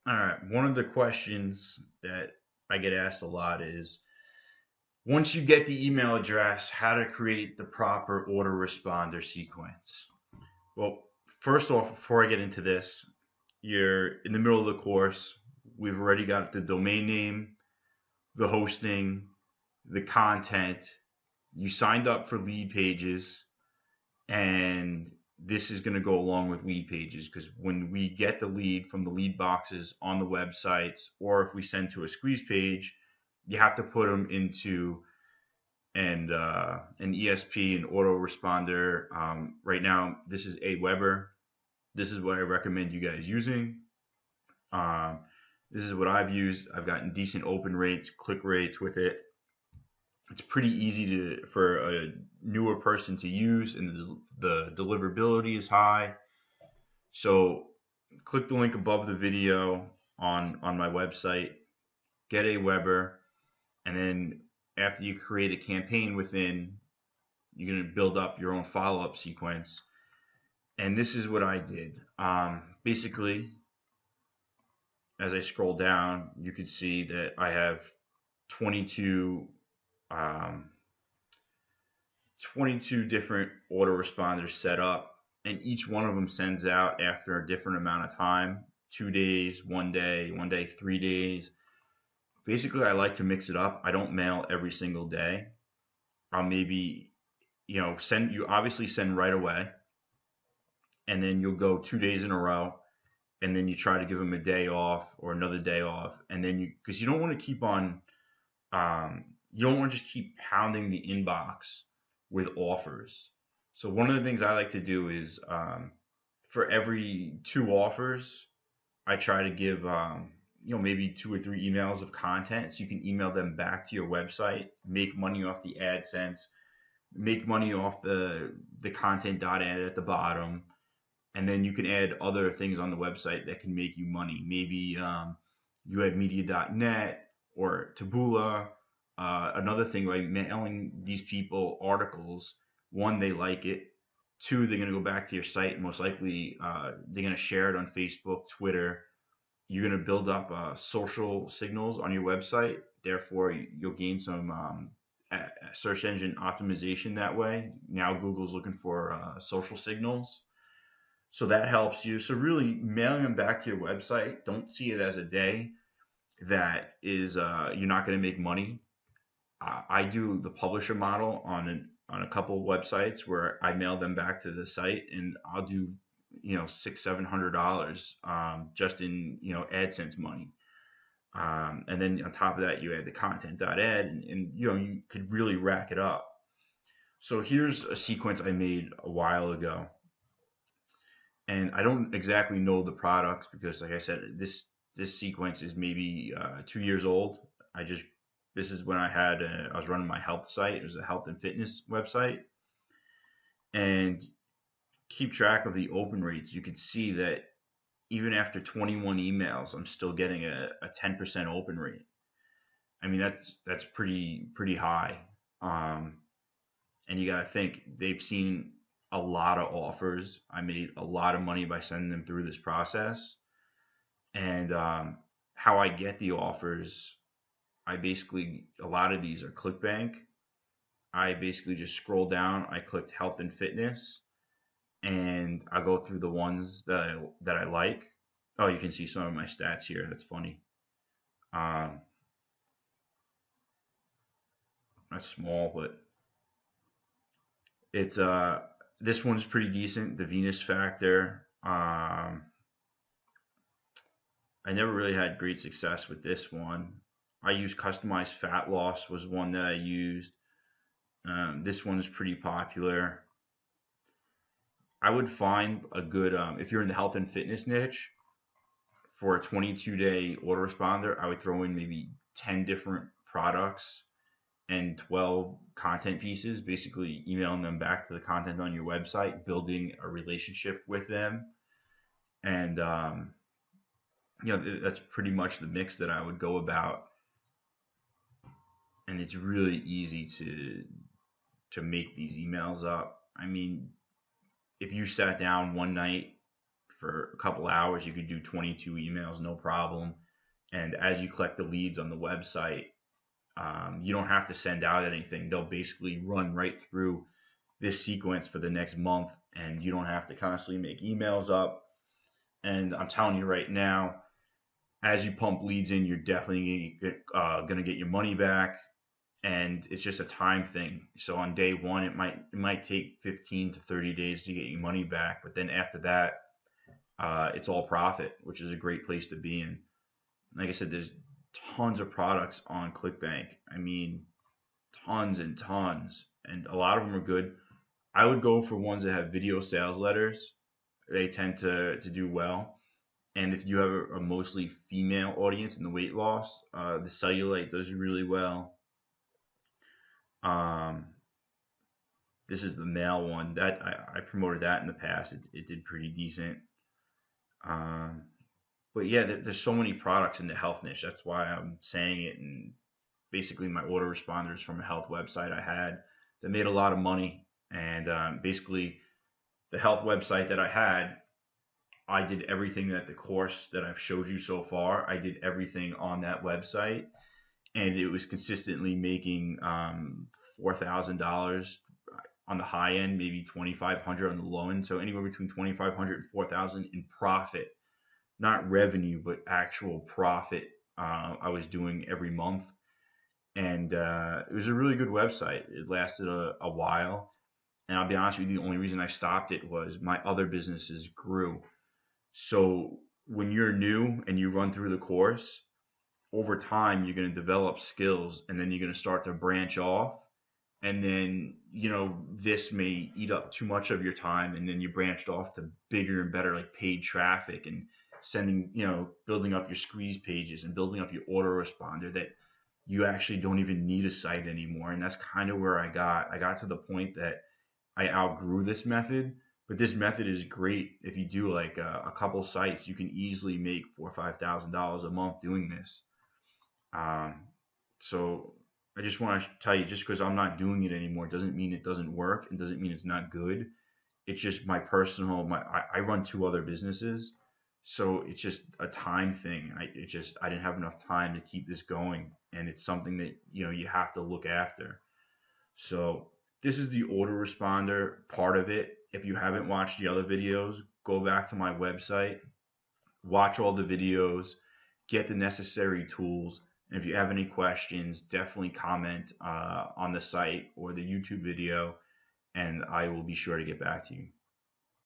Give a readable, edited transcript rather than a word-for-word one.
All right. One of the questions that I get asked a lot is once you get the email address, how to create the proper autoresponder sequence. Well, first off, before I get into this, you're in the middle of the course. We've already got the domain name, the hosting, the content. You signed up for lead pages, and this is going to go along with lead pages because when we get the lead from the lead boxes on the websites, or if we send to a squeeze page, you have to put them into an ESP, an autoresponder. Right now, this is Aweber. This is what I recommend you guys using. Um, this is what I've used. I've gotten decent open rates, click rates with it. It's pretty easy to for a newer person to use, and the deliverability is high. So click the link above the video on my website, get a Weber, and then after you create a campaign within, you're going to build up your own follow up sequence. And this is what I did. Basically, as I scroll down, you can see that I have 22, um, 22 different autoresponders set up, and each one of them sends out after a different amount of time 2 days, 1 day, 1 day, 3 days. Basically, I like to mix it up. I don't mail every single day. I'll maybe, send you obviously send right away, and then you'll go 2 days in a row, and then you try to give them a day off or another day off, and then because you don't want to keep on, you don't want to just keep pounding the inbox with offers. So one of the things I like to do is for every two offers, I try to give maybe 2 or 3 emails of content so you can email them back to your website, make money off the AdSense, make money off the content ad at the bottom, and then you can add other things on the website that can make you money. Maybe you add media.net or Taboola. Another thing, like mailing these people articles, one, they like it. Two, they're going to go back to your site. Most likely, they're going to share it on Facebook, Twitter. You're going to build up social signals on your website. Therefore, you'll gain some search engine optimization that way. Now, Google's looking for social signals, so that helps you. So really mailing them back to your website, don't see it as a day that is you're not going to make money. I do the publisher model on a couple of websites where I mail them back to the site, and I'll do $600-700 just in AdSense money. And then on top of that, you add the content.ad, and you could really rack it up. So here's a sequence I made a while ago, and I don't exactly know the products because, like I said, this sequence is maybe 2 years old. I just This is when I was running my health site. It was a health and fitness website, and keep track of the open rates. You could see that even after 21 emails, I'm still getting a 10% open rate. I mean that's pretty high. Um, and you got to think they've seen a lot of offers. I made a lot of money by sending them through this process. And how I get the offers, I basically, a lot of these are ClickBank. I basically just scroll down. I clicked health and fitness, and I go through the ones that I like. Oh, you can see some of my stats here. That's funny. Um, that's small, but it's this one's pretty decent. The Venus Factor. I never really had great success with this one. I used customized fat loss was one that I used. This one's pretty popular. I would find a good if you're in the health and fitness niche for a 22-day autoresponder. I would throw in maybe 10 different products and 12 content pieces, basically emailing them back to the content on your website, building a relationship with them, and that's pretty much the mix that I would go about. And it's really easy to make these emails up. I mean, if you sat down one night for a couple hours. You could do 22 emails, no problem. And as you collect the leads on the website, you don't have to send out anything. They'll basically run right through this sequence for the next month, and you don't have to constantly make emails up. And I'm telling you right now, as you pump leads in, you're definitely going to get your money back, and it's just a time thing. So on day one, it might take 15 to 30 days to get your money back, but then after that, it's all profit, which is a great place to be in. Like I said, there's tons of products on ClickBank. I mean, tons and tons, and a lot of them are good. I would go for ones that have video sales letters. They tend to do well. And if you have a mostly female audience in the weight loss, the cellulite does really well. Um, this is the male one that I promoted that in the past. It did pretty decent. Um, but yeah, there's so many products in the health niche. That's why I'm saying it. And basically, my autoresponders from a health website I had that made a lot of money. And basically, the health website that I had, I did everything that the course that I've showed you so far, I did everything on that website, and it was consistently making $4,000 on the high end, maybe 2,500 on the low end. So anywhere between 2,500 and 4,000 in profit, not revenue, but actual profit. I was doing every month, and it was a really good website. It lasted a while, and I'll be honest with you, the only reason I stopped it was my other businesses grew. So when you're new and you run through the course, over time you're going to develop skills, and then you're going to start to branch off. And then, this may eat up too much of your time, and then you branched off to bigger and better, like paid traffic and sending, building up your squeeze pages and building up your autoresponder that you actually don't even need a site anymore. And that's kind of where I got. I got to the point that I outgrew this method, but this method is great if you do like a couple sites. You can easily make $4,000 or $5,000 a month doing this. Um, so I just want to tell you, just because I'm not doing it anymore doesn't mean it doesn't work and doesn't mean it's not good. It's just my personal. I run two other businesses, so it's just a time thing. I didn't have enough time to keep this going, and it's something that you have to look after. So this is the autoresponder part of it. If you haven't watched the other videos, go back to my website, watch all the videos, get the necessary tools. And if you have any questions, definitely comment on the site or the YouTube video, and I will be sure to get back to you.